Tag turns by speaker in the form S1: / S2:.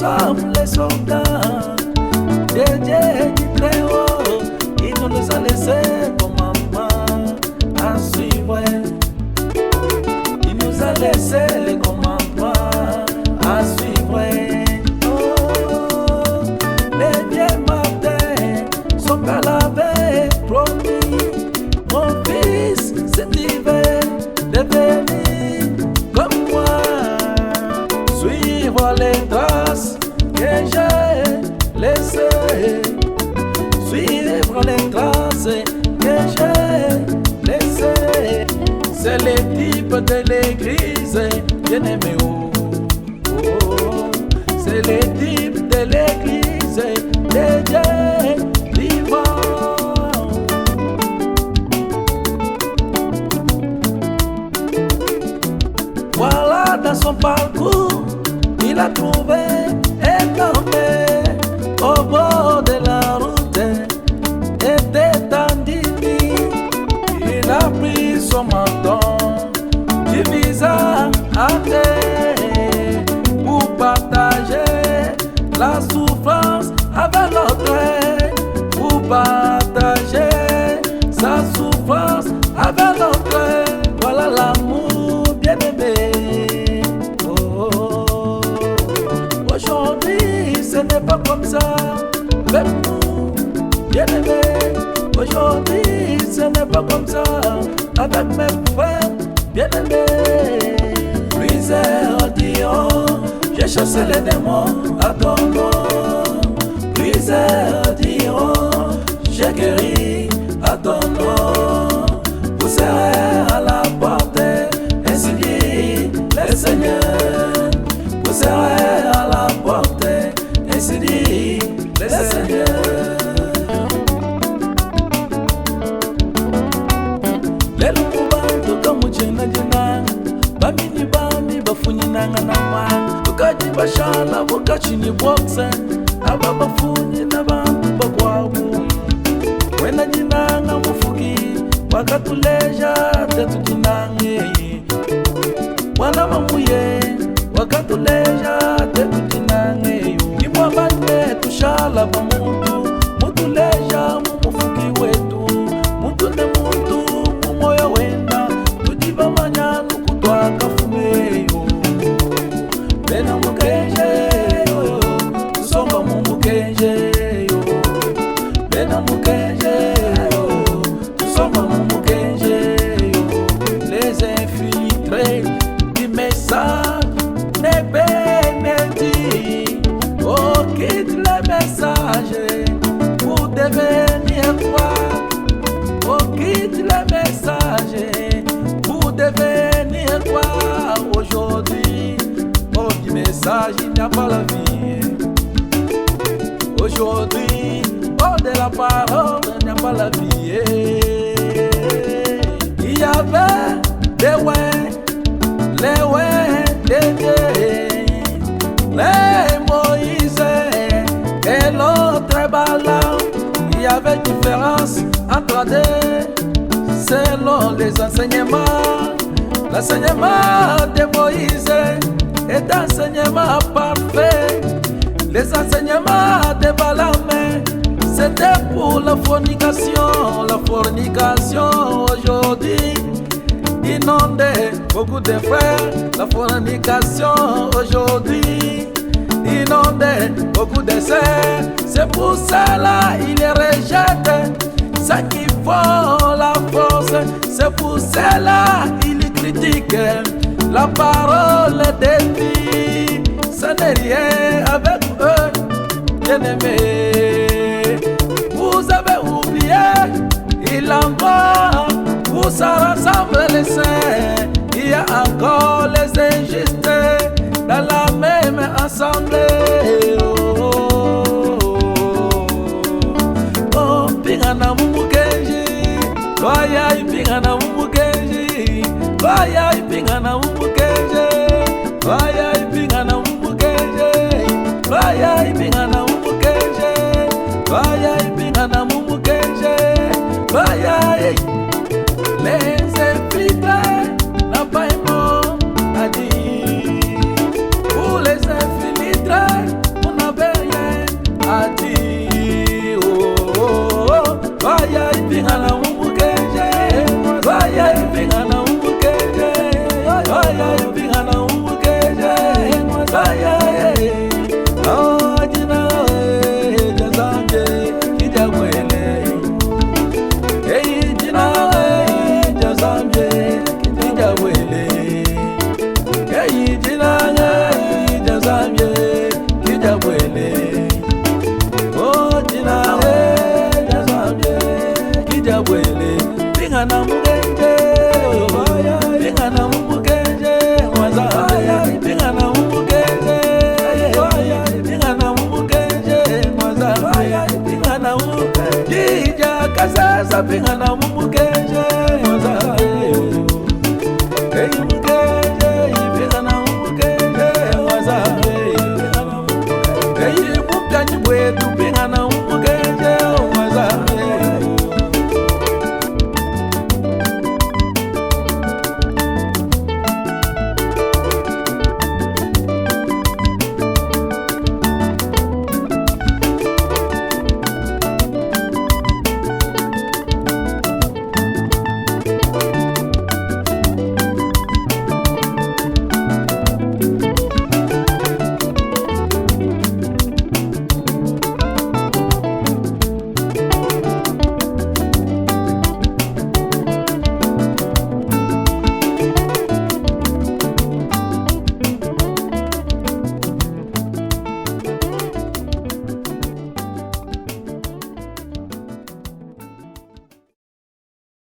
S1: sommes les soldats de Dieu du Très-Haut. Il nous a laissé commandements à suivre. Il nous a laissé les commandements à suivre. Oh, les vieux matins, son père l'avait promis. Mon fils, si tu veux devenir comme moi, suivre les traces que j'ai laissées, suivre les traces que j'ai laissées. C'est le type de l'église bien-aimé. Oh, oh, c'est le type de l'église de Dieu vivant. Voilà, dans son parcours, il a trouvé un tombé au bord de la route, était endormi. Il a pris son menton du visage à terre pour partager la souffrance avec l'autre, pour partager sa souffrance avec l'autre. Voilà l'amour bien-aimé. Oh, aujourd'hui ce n'est pas comme ça, même nous bien-aimés. Aujourd'hui ce n'est pas comme ça avec mes frères bien-aimés. Plusieurs diront, j'ai chassé les démons à ton nom. Plusieurs diront, j'ai guéri à ton nom. Vous serez à la porte, ainsi dit le Seigneur. Vous serez à la porte, ainsi dit le Seigneur. Lelo kubantu kamujena jena, bamini bami bafunyi nanga nama. Tukaji bashala bukachini boxe, aba bafunyi na bantu bakwabu. Wena jinanga mufugi, wakatuleja tetu jinange. Wana mamuye, wakatuleja tetu jinange. Kimwa bane tushala bamuntu, mutuleja mumufugi wetu. Muntu ne muntu moyo wenda, tujiba manyanu kutwaka fumeyo. Bena mukenje yo, tusomba mumukenje yo. Bena mukenje yo, tusomba mumukenje yo. Les infiltrés du message n'est bénédit. Oh, quitte le message pour devenir quoi? Oh, quitte le message pour devenir quoi? Aujourd'hui, oh, du message, il n'y a pas la vie. Aujourd'hui, oh, de la parole, il n'y a pas la vie. Il y avait des ouais, les ouais, des dieux, les Moïse et l'autre Balaam. Il y avait différence entre deux selon les enseignements. L'enseignement de Moïse est un enseignement parfait. Les enseignements de Balaam, c'était pour la fornication. La fornication aujourd'hui inonde beaucoup de frères. La fornication aujourd'hui inonde beaucoup de sœurs. C'est pour cela il les rejette ceux qui font la force. C'est pour cela il critique la parole de Dieu. Ce n'est rien avec eux, bien-aimés. Vous avez oublié, il envoie où ça rassemble les saints. Il y a encore les injustes dans la même assemblée. Oh, oh, oh, oh. Pingana mumukenji, Vaya ipingana mumukenji, vaya ipingana mumukenji, vaya ipingana mumukenji, vaya ipingana mumukenji, vaya ipingana mumukenji, vaya. Les infiltrés n'a pas un mot à dire. Pour les infiltrés ele